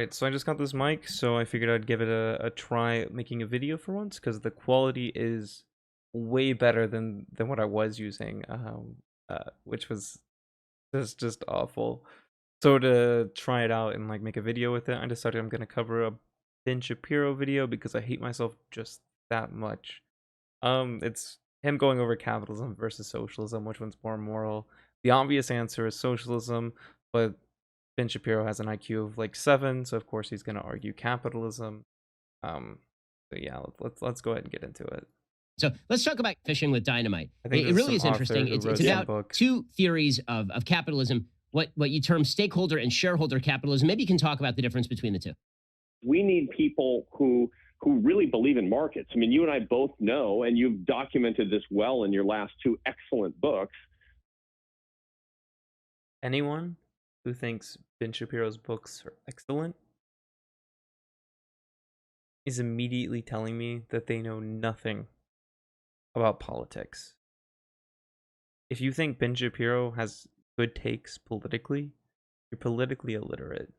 Alright, so I just got this mic, so I figured I'd give it a try making a video for once, because the quality is way better than what I was using, which was just awful. So to try it out and like make a video with it, I decided I'm gonna cover a Ben Shapiro video because I hate myself just that much. It's him going over capitalism versus socialism, which one's more moral. The obvious answer is socialism, but Ben Shapiro has an IQ of like 7, so of course he's gonna argue capitalism. Um, so yeah, let's go ahead and get into it. So let's talk about fishing with dynamite. I think It this is really some is author interesting. who It's wrote some about book. two theories of capitalism, what you term stakeholder and shareholder capitalism. Maybe you can talk about the difference between the two. We need people who really believe in markets. I mean, you and I both know, and you've documented this well in your last two excellent books. Anyone who thinks Ben Shapiro's books are excellent is immediately telling me that they know nothing about politics. If you think Ben Shapiro has good takes politically, you're politically illiterate.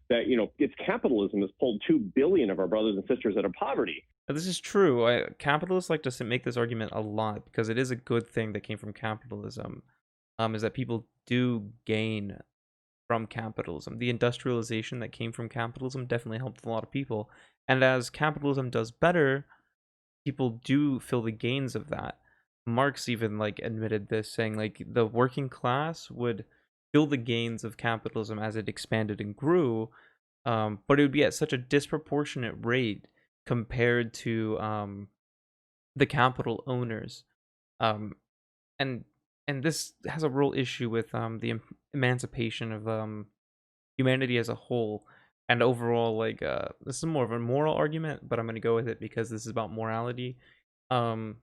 That, you know, it's capitalism has pulled 2 billion of our brothers and sisters out of poverty. Now, this is true. Capitalists like to make this argument a lot because it is a good thing that came from capitalism. Is that people do gain from capitalism. The industrialization that came from capitalism definitely helped a lot of people. And as capitalism does better, people do feel the gains of that. Marx even like admitted this, saying like the working class would feel the gains of capitalism as it expanded and grew, but it would be at such a disproportionate rate compared to the capital owners. Um, and this has a real issue with the emancipation of humanity as a whole, and overall, like this is more of a moral argument, but I'm going to go with it because this is about morality. um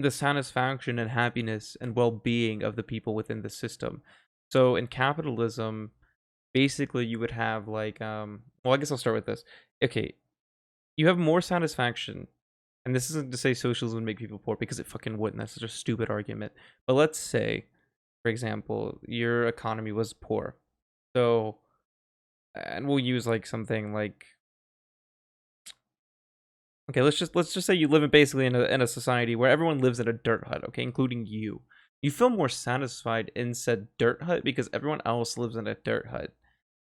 the satisfaction and happiness and well-being of the people within the system. So in capitalism, basically you would have like well, I guess I'll start with this. Okay, you have more satisfaction, and this isn't to say socialism would make people poor, because it fucking wouldn't. That's such a stupid argument. But let's say, for example, your economy was poor. So, and we'll use like something like, okay, let's just say you live in basically in a society where everyone lives in a dirt hut, okay, including you. You feel more satisfied in said dirt hut because everyone else lives in a dirt hut.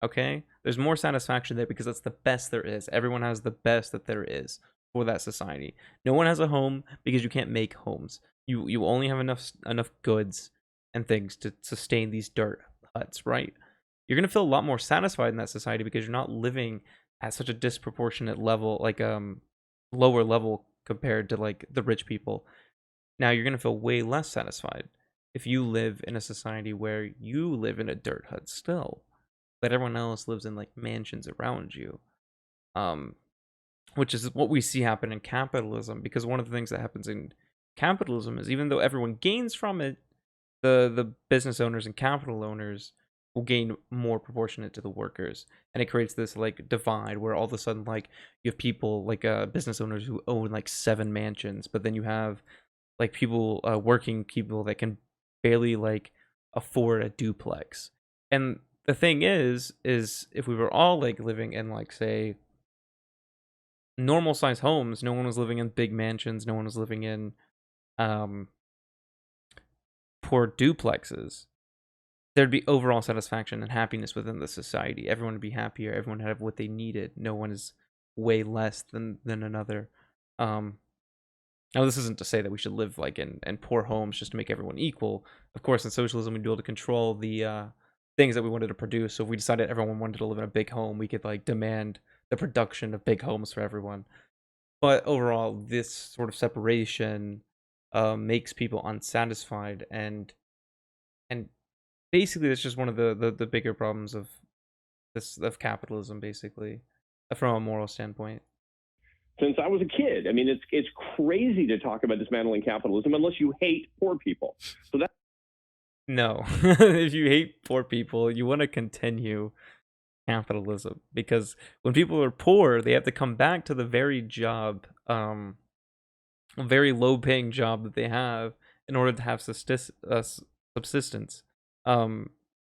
Okay? There's more satisfaction there because that's the best there is. Everyone has the best that there is for that society. No one has a home because you can't make homes. You only have enough goods and things to sustain these dirt huts, right? You're gonna feel a lot more satisfied in that society because you're not living at such a disproportionate level, like lower level compared to like the rich people. Now you're gonna feel way less satisfied if you live in a society where you live in a dirt hut still, but everyone else lives in like mansions around you. Um, which is what we see happen in capitalism, because one of the things that happens in capitalism is even though everyone gains from it, the business owners and capital owners will gain more proportionate to the workers, and it creates this like divide where all of a sudden like you have people like business owners who own like 7 mansions, but then you have like people working people that can barely like afford a duplex. And the thing is if we were all like living in like, say, normal size homes, no one was living in big mansions, no one was living in um poor duplexes, there'd be overall satisfaction and happiness within the society. Everyone would be happier, everyone had what they needed, no one is way less than another. um Now, this isn't to say that we should live like in poor homes just to make everyone equal. Of course, in socialism, we'd be able to control the things that we wanted to produce. So if we decided everyone wanted to live in a big home, we could like demand the production of big homes for everyone. But overall, this sort of separation makes people unsatisfied, and basically, that's just one of the bigger problems of capitalism, basically, from a moral standpoint. Since I was a kid, I mean, it's crazy to talk about dismantling capitalism unless you hate poor people. So that No, if you hate poor people, you want to continue capitalism, because when people are poor, they have to come back to the very job, a very low-paying job that they have in order to have subsistence.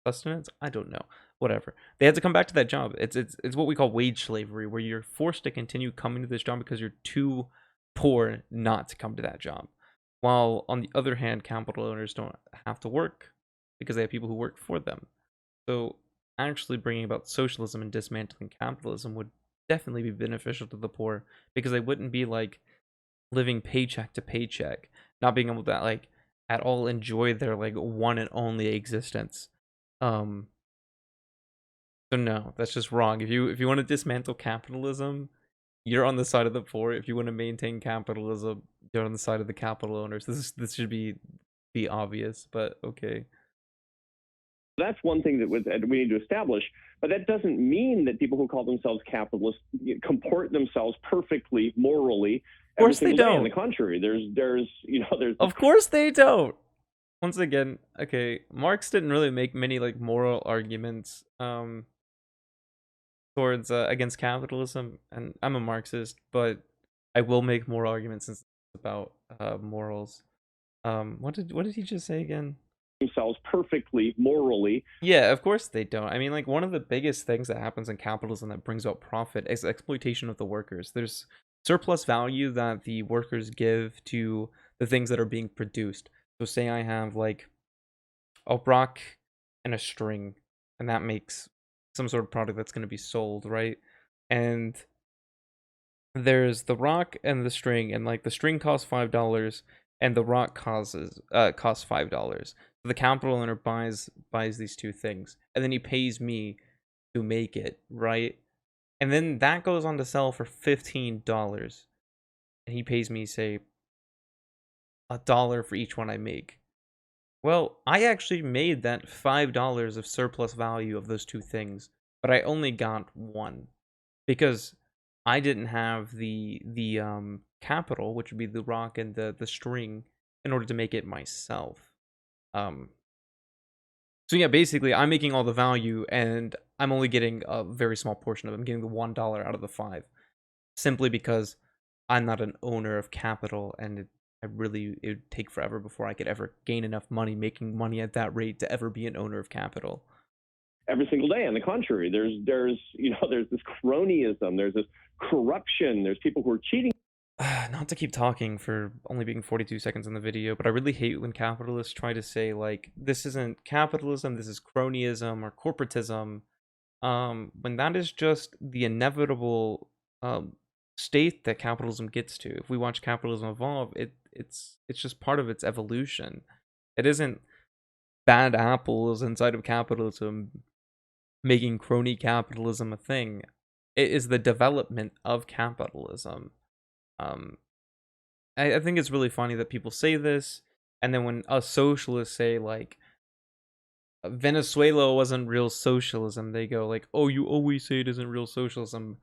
Sustenance? I don't know, whatever. They had to come back to that job. It's what we call wage slavery, where you're forced to continue coming to this job because you're too poor not to come to that job. While on the other hand, capital owners don't have to work because they have people who work for them. So actually bringing about socialism and dismantling capitalism would definitely be beneficial to the poor, because they wouldn't be like living paycheck to paycheck, not being able to like at all enjoy their like one and only existence. Um so no, that's just wrong. If you want to dismantle capitalism, you're on the side of the poor. If you want to maintain capitalism, you're on the side of the capital owners. This should be obvious, but okay. That's one thing that we need to establish, but that doesn't mean that people who call themselves capitalists comport themselves perfectly morally Of course every they single day. don't. On the contrary, there's Of course they don't. Once again, okay, Marx didn't really make many like moral arguments towards against capitalism, and I'm a Marxist, but I will make moral arguments since it's about morals. What did he just say again? themselves perfectly morally. Yeah, of course they don't. I mean, like, one of the biggest things that happens in capitalism that brings out profit is exploitation of the workers. There's surplus value that the workers give to the things that are being produced. So say I have like a rock and a string, and that makes some sort of product that's going to be sold, right? And there's the rock and the string, and like the string costs $5 and the rock costs $5. So the capital owner buys these two things, and then he pays me to make it, right? And then that goes on to sell for $15, and he pays me, say, $1 for each one I make. Well, I actually made that $5 of surplus value of those two things, but I only got one because I didn't have the capital, which would be the rock and the string, in order to make it myself. So yeah, basically, I'm making all the value, and I'm only getting a very small portion of it. I'm getting the $1 out of the 5, simply because I'm not an owner of capital, and it would take forever before I could ever gain enough money, making money at that rate, to ever be an owner of capital. Every single day. On the contrary, there's this cronyism, there's this corruption, there's people who are cheating. Not to keep talking for only being 42 seconds in the video, but I really hate when capitalists try to say like, this isn't capitalism, this is cronyism or corporatism, when that is just the inevitable state that capitalism gets to. If we watch capitalism evolve, it's just part of its evolution. It isn't bad apples inside of capitalism making crony capitalism a thing. It is the development of capitalism. I think it's really funny that people say this, and then when us socialists say like Venezuela wasn't real socialism, they go like, "Oh, you always say it isn't real socialism,"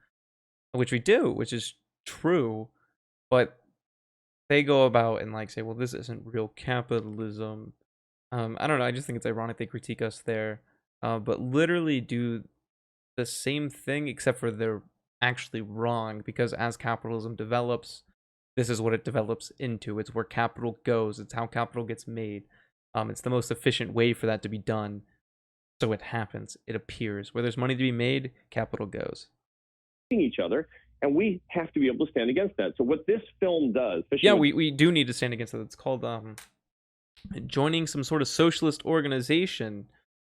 which we do, which is true, but they go about and like say, "Well, this isn't real capitalism." I don't know. I just think it's ironic they critique us there, but literally do the same thing, except for they're actually wrong, because as capitalism develops, this is what it develops into. It's where capital goes. It's how capital gets made. It's the most efficient way for that to be done. So it happens. It appears. Where there's money to be made, capital goes. Each other, and we have to be able to stand against that. So what this film does, Yeah, we do need to stand against it. It's called joining some sort of socialist organization,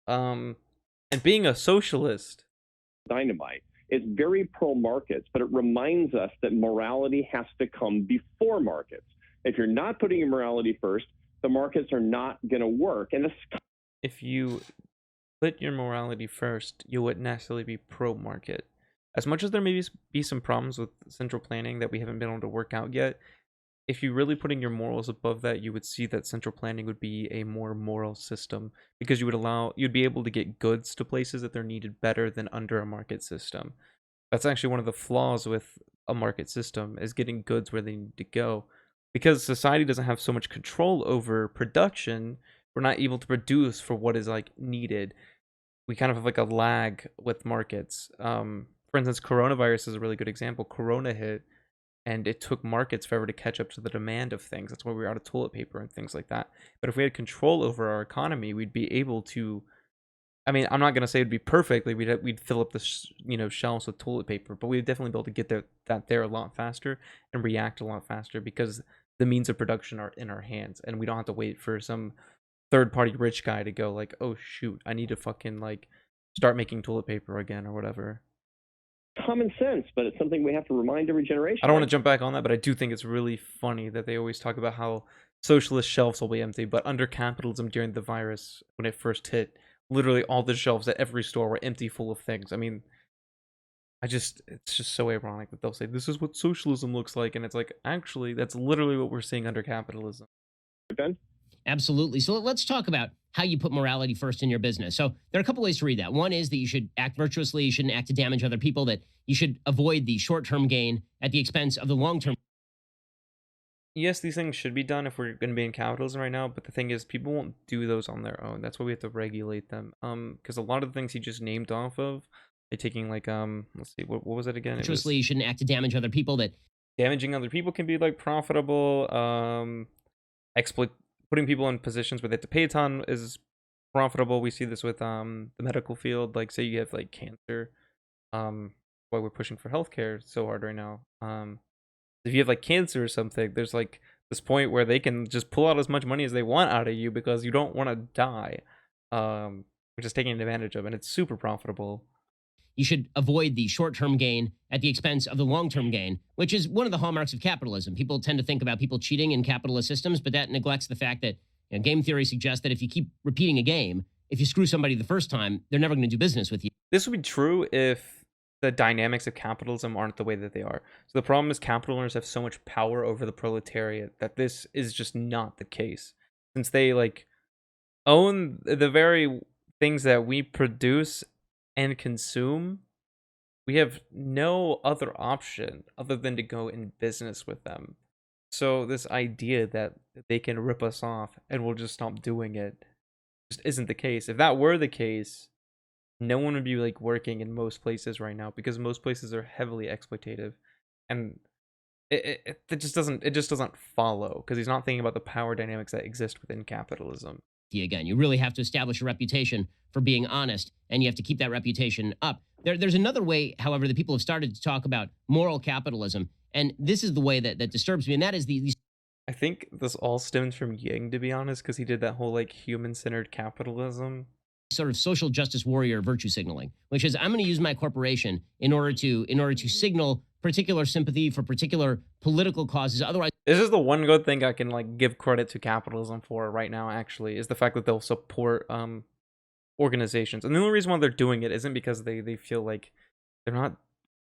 and being a socialist. Dynamite. It's very pro-markets, but it reminds us that morality has to come before markets. If you're not putting your morality first, the markets are not going to work. And if you put your morality first, you wouldn't necessarily be pro-market. As much as there may be some problems with central planning that we haven't been able to work out yet, if you're really putting your morals above that, you would see that central planning would be a more moral system, because you'd be able to get goods to places that they're needed better than under a market system. That's actually one of the flaws with a market system, is getting goods where they need to go. Because society doesn't have so much control over production, we're not able to produce for what is like needed. We kind of have like a lag with markets. For instance, coronavirus is a really good example. Corona hit, and it took markets forever to catch up to the demand of things. That's why we were out of toilet paper and things like that. But if we had control over our economy, we'd be able to I mean, I'm not gonna say it'd be perfect. Like we'd fill up the shelves with toilet paper, but we'd definitely be able to get there a lot faster and react a lot faster because the means of production are in our hands, and we don't have to wait for some third-party rich guy to go like, oh shoot, I need to fucking like start making toilet paper again or whatever. Common sense, but it's something we have to remind every generation. I don't want to jump back on that, but I do think it's really funny that they always talk about how socialist shelves will be empty, but under capitalism during the virus, when it first hit, literally all the shelves at every store were empty full of things. I mean, it's just so ironic that they'll say, this is what socialism looks like, and it's like, actually, that's literally what we're seeing under capitalism. Ben? Absolutely. So let's talk about how you put morality first in your business. So there are a couple ways to read that. One is that you should act virtuously, you shouldn't act to damage other people, that you should avoid the short-term gain at the expense of the long-term. Yes, these things should be done if we're going to be in capitalism right now, but the thing is, people won't do those on their own. That's why we have to regulate them. Because a lot of the things he just named off of, like taking like let's see, what was it again? Virtuously, you shouldn't act to damage other people. That damaging other people can be like profitable. Putting people in positions where they have to pay a ton is profitable. We see this with the medical field. Like, say you have like cancer, why we're pushing for healthcare so hard right now. If you have like cancer or something, there's like this point where they can just pull out as much money as they want out of you because you don't want to die, which is taking advantage of, and it's super profitable. You should avoid the short-term gain at the expense of the long-term gain, which is one of the hallmarks of capitalism. People tend to think about people cheating in capitalist systems, but that neglects the fact that game theory suggests that if you keep repeating a game, if you screw somebody the first time, they're never going to do business with you. This would be true if the dynamics of capitalism aren't the way that they are. So the problem is capital owners have so much power over the proletariat that this is just not the case. Since they like own the very things that we produce and consume, we have no other option other than to go in business with them. So this idea that they can rip us off and we'll just stop doing it just isn't the case. If that were the case, no one would be like working in most places right now because most places are heavily exploitative, and it just doesn't follow because he's not thinking about the power dynamics that exist within capitalism. Again, you really have to establish a reputation for being honest, and you have to keep that reputation up. There's another way, however, that people have started to talk about moral capitalism, and this is the way that disturbs me, and that is the I think this all stems from Yang, to be honest, because he did that whole like human-centered capitalism. Sort of social justice warrior virtue signaling, which is I'm going to use my corporation in order to signal particular sympathy for particular political causes. Otherwise, this is the one good thing I can like give credit to capitalism for right now. Actually, is the fact that they'll support organizations, and the only reason why they're doing it isn't because they feel like they're not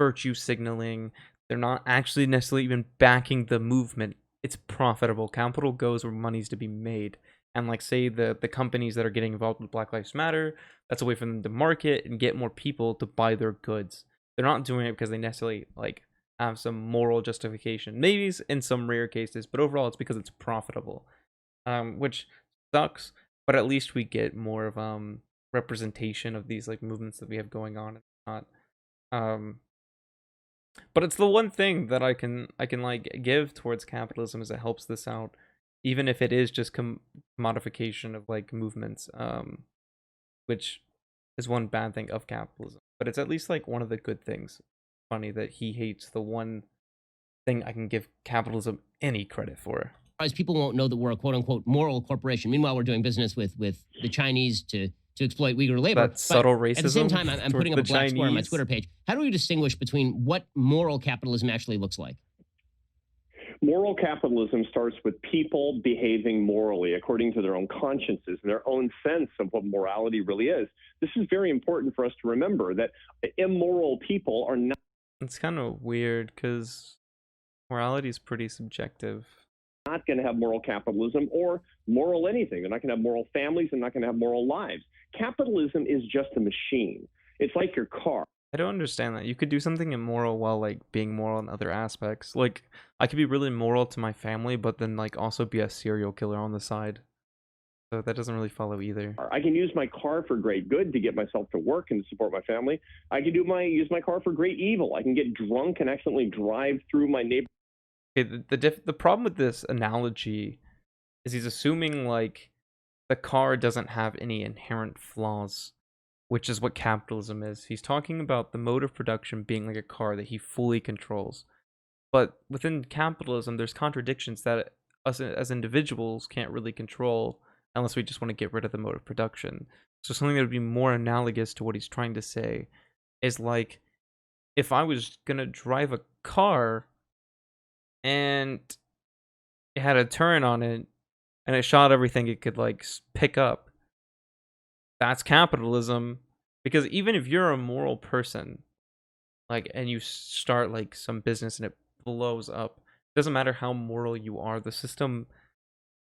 virtue signaling. They're not actually necessarily even backing the movement. It's profitable. Capital goes where money's to be made. And like say the companies that are getting involved with Black Lives Matter, that's a way for them to market and get more people to buy their goods. They're not doing it because they necessarily like have some moral justification. Maybe in some rare cases, but overall it's because it's profitable. Which sucks, but at least we get more of representation of these like movements that we have going on and not. But it's the one thing that I can like give towards capitalism is it helps this out, even if it is just commodification of like movements, which is one bad thing of capitalism. But it's at least like one of the good things. Funny that he hates the one thing I can give capitalism any credit for. People won't know that we're a quote unquote moral corporation. Meanwhile, we're doing business with the Chinese to exploit Uyghur labor. That subtle racism. At the same time, I'm putting up a black square on my Chinese. Twitter page. How do we distinguish between what moral capitalism actually looks like? Moral capitalism starts with people behaving morally according to their own consciences and their own sense of what morality really is. This is very important for us to remember that immoral people are not. It's kind of weird because morality is pretty subjective. Not going to have moral capitalism or moral anything. They're not going to have moral families. They're not going to have moral lives. Capitalism is just a machine. It's like your car. I don't understand that. You could do something immoral while like being moral in other aspects. Like I could be really moral to my family, but then like also be a serial killer on the side. So that doesn't really follow either. I can use my car for great good to get myself to work and to support my family. I can use my car for great evil. I can get drunk and accidentally drive through my neighborhood. Okay, the problem with this analogy is he's assuming like the car doesn't have any inherent flaws. which is what capitalism is. He's talking about the mode of production being like a car that he fully controls. But within capitalism, there's contradictions that us as individuals can't really control unless we just want to get rid of the mode of production. So something that would be more analogous to what he's trying to say is like, if I was gonna drive a car and it had a turn on it and it shot everything it could like pick up, that's capitalism. Because even if you're a moral person, like, and you start like some business and it blows up, it doesn't matter how moral you are, the system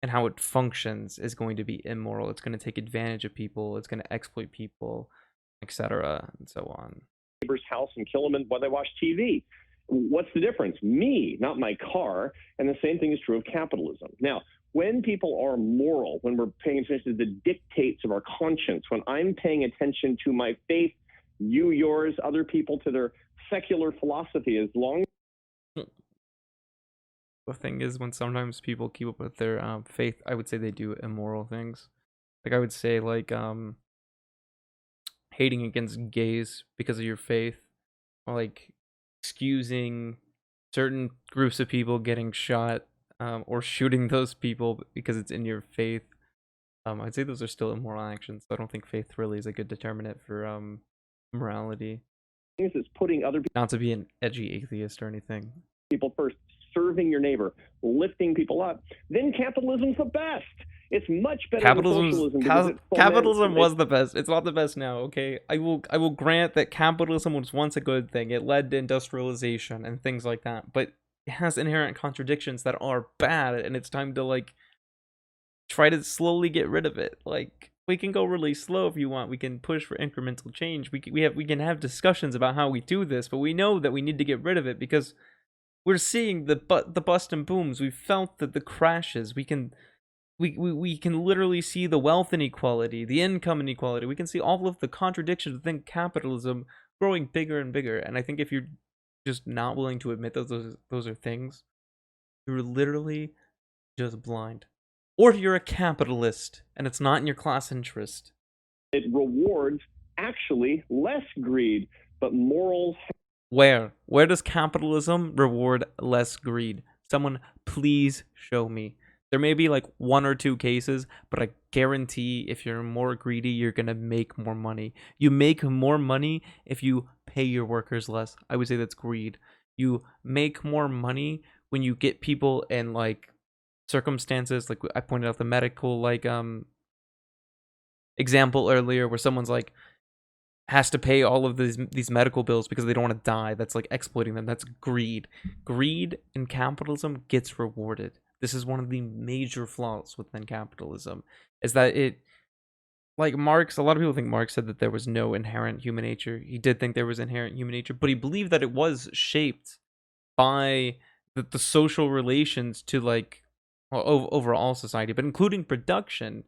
and how it functions is going to be immoral. It's going to take advantage of people, it's going to exploit people, etc., and so on. Neighbor's house and kill them while they watch TV. What's the difference? Me, not my car. And the same thing is true of capitalism. Now, when people are moral, when we're paying attention to the dictates of our conscience, when I'm paying attention to my faith, you, yours, other people to their secular philosophy, as long. The thing is, when sometimes people keep up with their faith, I would say they do immoral things. Like I would say, like hating against gays because of your faith, or like excusing certain groups of people getting shot, or shooting those people because it's in your faith. I'd say those are still immoral actions. I don't think faith really is a good determinant for morality. It's putting other Not to be an edgy atheist or anything. people first, serving your neighbor, lifting people up. Then capitalism's the best. It's much better than socialism. Capitalism was the best. It's not the best now, okay? I will grant that capitalism was once a good thing. It led to industrialization and things like that, but it has inherent contradictions that are bad, and it's time to like try to slowly get rid of it. Like, we can go really slow if you want. We can push for incremental change. We can have discussions about how we do this, but we know that we need to get rid of it because we're seeing the bust and booms. We felt that the crashes. We can literally see the wealth inequality, the income inequality. We can see all of the contradictions within capitalism growing bigger and bigger. And I think if you're just not willing to admit those are things, you're literally just blind. Or if you're a capitalist and it's not in your class interest. It rewards actually less greed, but morals. Where does capitalism reward less greed? Someone please show me. There may be like one or two cases, but I guarantee if you're more greedy, you're going to make more money. You make more money if you pay your workers less. I would say that's greed. You make more money when you get people in like circumstances, like I pointed out the medical like example earlier, where someone's like has to pay all of these medical bills because they don't want to die. That's like exploiting them. That's greed. Greed in capitalism gets rewarded. This is one of the major flaws within capitalism, is that it, like Marx, a lot of people think Marx said that there was no inherent human nature. He did think there was inherent human nature, but he believed that it was shaped by the social relations to like, well, overall society, but including production.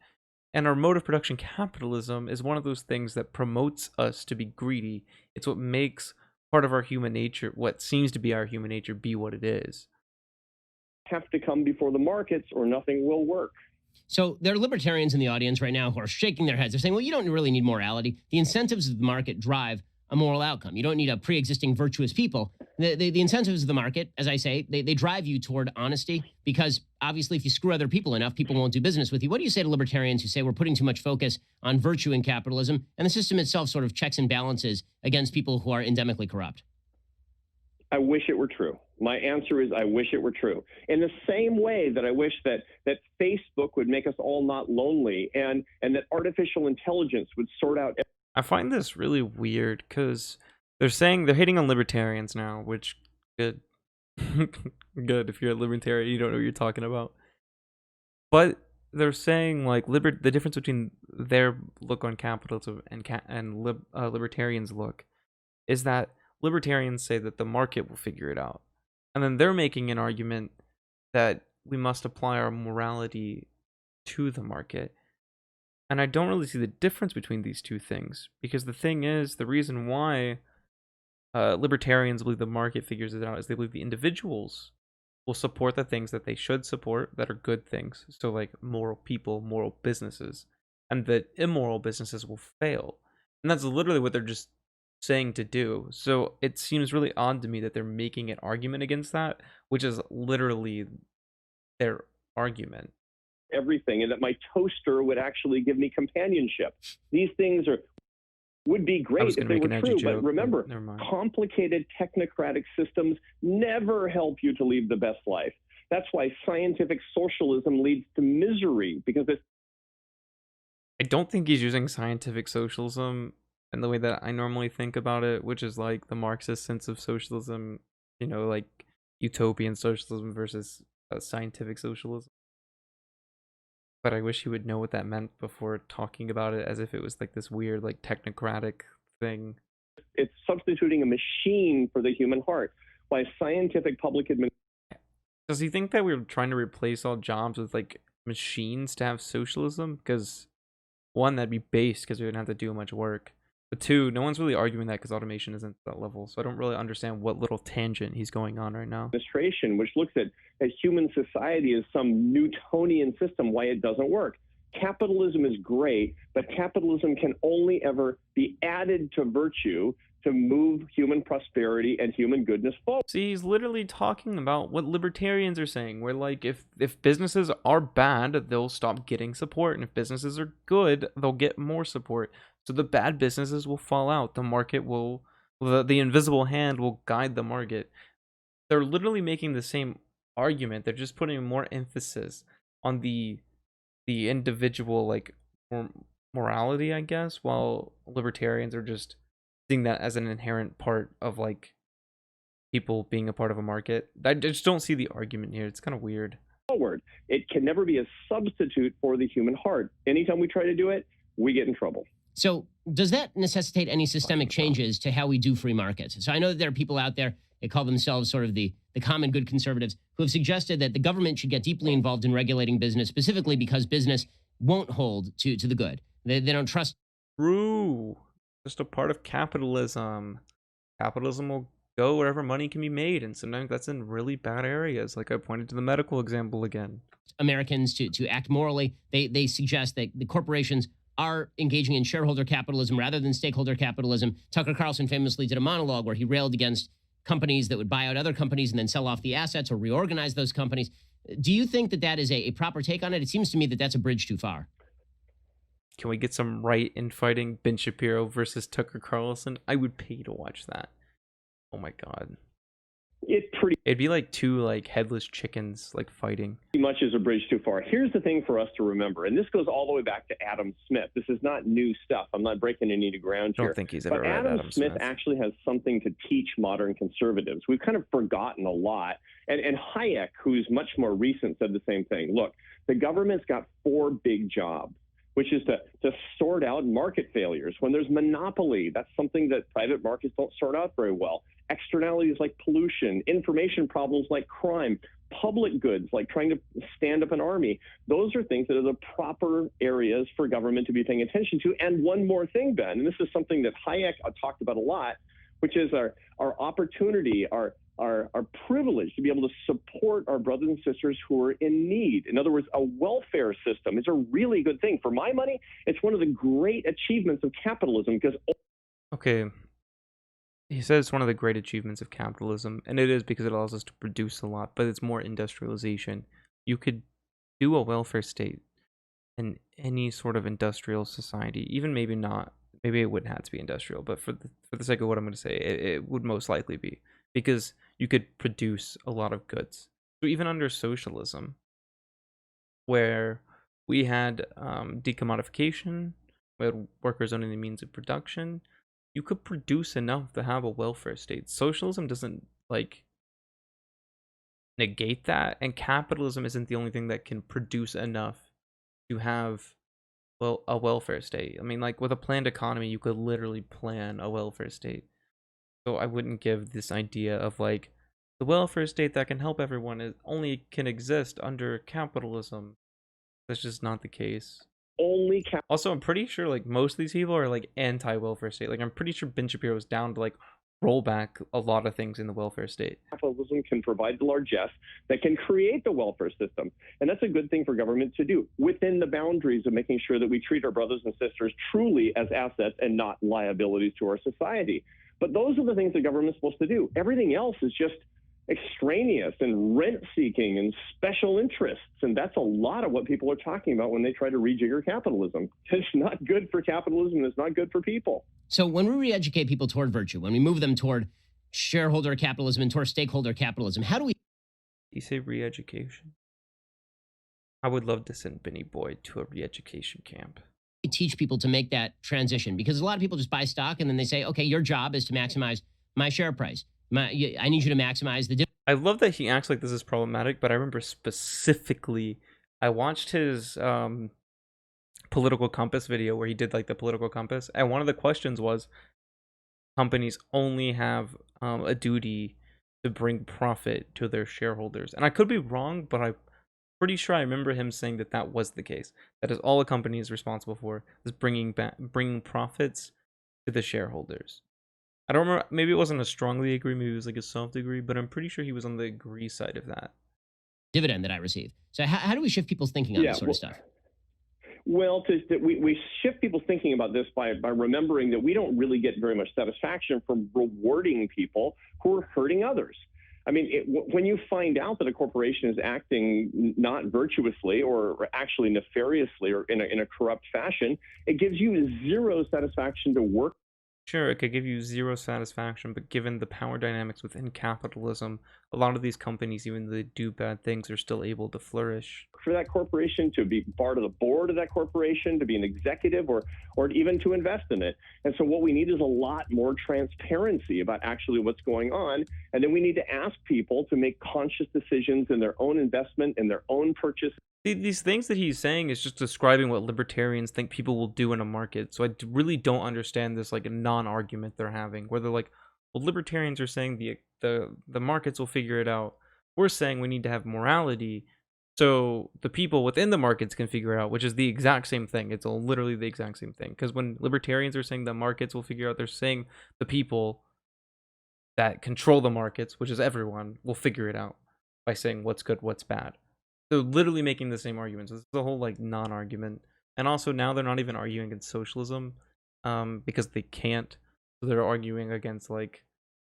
And our mode of production, capitalism, is one of those things that promotes us to be greedy. It's what makes part of our human nature, what seems to be our human nature, be what it is. Have to come before the markets or nothing will work. So there are libertarians in the audience right now who are shaking their heads. They're saying, well, you don't really need morality. The incentives of the market drive a moral outcome. You don't need a pre-existing virtuous people. The incentives of the market, as I say, they drive you toward honesty, because obviously if you screw other people enough, people won't do business with you. What do you say to libertarians who say we're putting too much focus on virtue in capitalism and the system itself sort of checks and balances against people who are endemically corrupt? I wish it were true. My answer is I wish it were true. In the same way that I wish that Facebook would make us all not lonely, and that artificial intelligence would sort out. I find this really weird because they're saying they're hating on libertarians now, which good. Good. If you're a libertarian, you don't know what you're talking about. But they're saying like the difference between their look on capitalism and libertarians' look is that libertarians say that the market will figure it out. And then they're making an argument that we must apply our morality to the market. And I don't really see the difference between these two things, because the thing is, the reason why libertarians believe the market figures it out is they believe the individuals will support the things that they should support that are good things. So like moral people, moral businesses, and that immoral businesses will fail. And that's literally what they're just saying to do. So it seems really odd to me that they're making an argument against that, which is literally their argument. Everything, and that my toaster would actually give me companionship. These things would be I was great going if to they make were an edgy true, joke, but but remember, never mind. complicated technocratic systems never help you to lead the best life. That's why scientific socialism leads to misery, because it's I don't think he's using scientific socialism in the way that I normally think about it, which is like the Marxist sense of socialism, like utopian socialism versus scientific socialism. But I wish he would know what that meant before talking about it as if it was like this weird, like technocratic thing. it's substituting a machine for the human heart. Why scientific public administration. Does he think that we're trying to replace all jobs with like machines to have socialism? Because one, that'd be base because we wouldn't have to do much work. But two, no one's really arguing that because automation isn't that level. So I don't really understand what little tangent he's going on right now. Which looks at human society as some Newtonian system, why it doesn't work. Capitalism is great, but capitalism can only ever be added to virtue to move human prosperity and human goodness forward. See, he's literally talking about what libertarians are saying, where like if businesses are bad, they'll stop getting support, and if businesses are good, they'll get more support. So the bad businesses will fall out. The market will, the invisible hand will guide the market. They're literally making the same argument. They're just putting more emphasis on the individual like morality, I guess, while libertarians are just seeing that as an inherent part of like people being a part of a market. I just don't see the argument here. It's kind of weird. It can never be a substitute for the human heart. Anytime we try to do it, we get in trouble. So does that necessitate any systemic changes to how we do free markets? So I know that there are people out there, they call themselves sort of the common good conservatives, who have suggested that the government should get deeply involved in regulating business, specifically because business won't hold to the good. They don't trust. True. Just a part of capitalism. Capitalism will go wherever money can be made, and sometimes that's in really bad areas. Like I pointed to the medical example again. Americans to act morally. They suggest that the corporations are engaging in shareholder capitalism rather than stakeholder capitalism. Tucker Carlson famously did a monologue where he railed against companies that would buy out other companies and then sell off the assets or reorganize those companies. Do you think that that is a proper take on it? It seems to me that that's a bridge too far. Can we get some right infighting? Ben Shapiro versus Tucker Carlson? I would pay to watch that. Oh my god. It'd be like two like headless chickens like fighting. Much is a bridge too far. Here's the thing for us to remember, and this goes all the way back to Adam Smith. This is not new stuff. I'm not breaking any new ground here. I don't think he's ever but read Adam Smith actually has something to teach modern conservatives. We've kind of forgotten a lot. And Hayek, who's much more recent, said the same thing. Look, the government's got 4 big jobs, which is to sort out market failures. When there's monopoly, that's something that private markets don't sort out very well. Externalities like pollution, information problems like crime, public goods like trying to stand up an army. Those are things that are the proper areas for government to be paying attention to. And one more thing, Ben, and this is something that Hayek talked about a lot, which is our opportunity, our privilege to be able to support our brothers and sisters who are in need. In other words, a welfare system is a really good thing. For my money, it's one of the great achievements of capitalism because... Okay. He says it's one of the great achievements of capitalism, and it is because it allows us to produce a lot, but it's more industrialization. You could do a welfare state in any sort of industrial society, even maybe not. Maybe it wouldn't have to be industrial, but for the sake of what I'm going to say, it would most likely be, because you could produce a lot of goods. So even under socialism, where we had decommodification, we had workers owning the means of production, you could produce enough to have a welfare state. Socialism doesn't like negate that, and capitalism isn't the only thing that can produce enough to have a welfare state. I mean, like with a planned economy, you could literally plan a welfare state. So I wouldn't give this idea of like the welfare state that can help everyone is only can exist under capitalism. That's just not the case. Also, I'm pretty sure like most of these people are like anti-welfare state. Like I'm pretty sure Ben Shapiro is down to like roll back a lot of things in the welfare state. Capitalism can provide the largesse that can create the welfare system. And that's a good thing for government to do within the boundaries of making sure that we treat our brothers and sisters truly as assets and not liabilities to our society. But those are the things that government's supposed to do. Everything else is just extraneous and rent-seeking and special interests. And that's a lot of what people are talking about when they try to rejigger capitalism. It's not good for capitalism, and it's not good for people. So when we re-educate people toward virtue, when we move them toward shareholder capitalism and toward stakeholder capitalism, how do we... You say re-education? I would love to send Benny Boyd to a re-education camp. teach people to make that transition? Because a lot of people just buy stock and then they say, okay, your job is to maximize my share price. I need you to maximize the... I love that he acts like this is problematic, but I remember specifically, I watched his political compass video where he did like the political compass, and one of the questions was, companies only have a duty to bring profit to their shareholders. And I could be wrong, but I'm pretty sure I remember him saying that that was the case. That is all a company is responsible for, is bringing profits to the shareholders. I don't remember, maybe it wasn't a strongly agree, maybe it was like a soft agree, but I'm pretty sure he was on the agree side of that. Dividend that I receive. So how do we shift people's thinking on this sort of stuff? Well, we shift people's thinking about this by remembering that we don't really get very much satisfaction from rewarding people who are hurting others. I mean, when you find out that a corporation is acting not virtuously or actually nefariously or in a corrupt fashion, it gives you zero satisfaction to work. Sure, it could give you zero satisfaction, but given the power dynamics within capitalism, a lot of these companies, even though they do bad things, are still able to flourish. For that corporation, to be part of the board of that corporation, to be an executive, or even to invest in it. And so what we need is a lot more transparency about actually what's going on. And then we need to ask people to make conscious decisions in their own investment, in their own purchase. These things that he's saying is just describing what libertarians think people will do in a market. So I really don't understand this like a non-argument they're having, where they're like, well, libertarians are saying the markets will figure it out. We're saying we need to have morality, so the people within the markets can figure it out, which is the exact same thing. It's literally the exact same thing. Because when libertarians are saying the markets will figure out, they're saying the people that control the markets, which is everyone, will figure it out by saying what's good, what's bad. They're literally making the same arguments. It's the whole like non-argument. And also now they're not even arguing against socialism because they can't. So they're arguing against like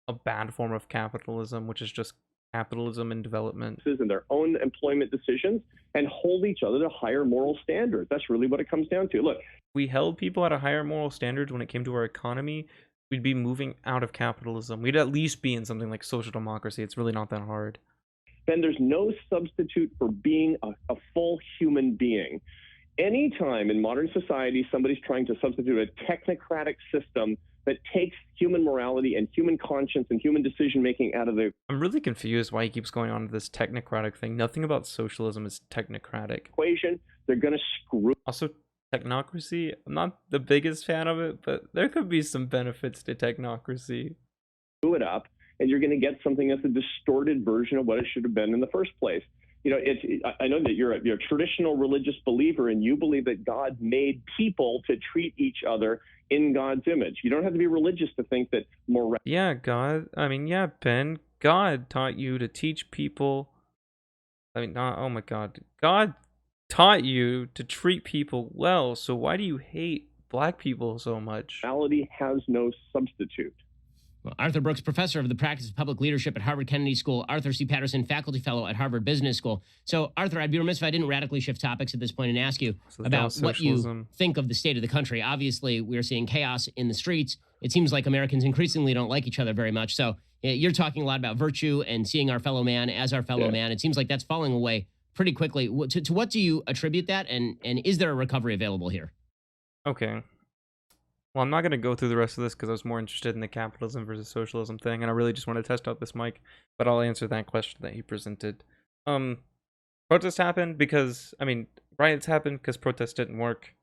a bad form of capitalism, which is just capitalism and development. In their own employment decisions and hold each other to higher moral standards. That's really what it comes down to. Look, we held people at a higher moral standards when it came to our economy, we'd be moving out of capitalism. We'd at least be in something like social democracy. It's really not that hard. Then there's no substitute for being a full human being. Anytime in modern society somebody's trying to substitute a technocratic system that takes human morality and human conscience and human decision-making out of the... I'm really confused why he keeps going on to this technocratic thing. Nothing about socialism is technocratic. ...equation, they're going to screw... Also, technocracy, I'm not the biggest fan of it, but there could be some benefits to technocracy. ...screw it up, and you're going to get something that's a distorted version of what it should have been in the first place. You know, I know that you're a traditional religious believer, and you believe that God made people to treat each other in God's image. You don't have to be religious to think that morality... Yeah, Ben, God taught you to teach people... oh my God. God taught you to treat people well, so why do you hate black people so much? Morality has no substitute. Well, Arthur Brooks, professor of the practice of public leadership at Harvard Kennedy School, Arthur C. Patterson, faculty fellow at Harvard Business School. So, Arthur, I'd be remiss if I didn't radically shift topics at this point and ask you about what you think of the state of the country. Obviously, we're seeing chaos in the streets. It seems like Americans increasingly don't like each other very much. So, you're talking a lot about virtue and seeing our fellow man as our fellow man. It seems like that's falling away pretty quickly. To what do you attribute that? And is there a recovery available here? Okay. Well, I'm not going to go through the rest of this because I was more interested in the capitalism versus socialism thing, and I really just want to test out this mic, but I'll answer that question that he presented. Protests happened because, riots happened because protests didn't work.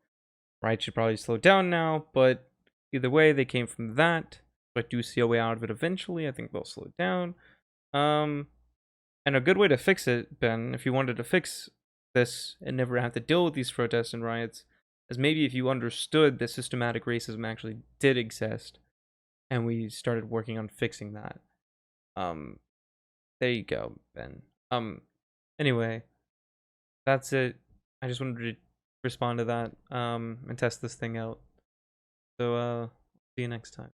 Riots should probably slow down now, but either way, they came from that. So I do see a way out of it eventually. I think they'll slow down. And a good way to fix it, Ben, if you wanted to fix this and never have to deal with these protests and riots, is maybe if you understood that systematic racism actually did exist, and we started working on fixing that. There you go, Ben. Anyway, that's it. I just wanted to respond to that and test this thing out. So see you next time.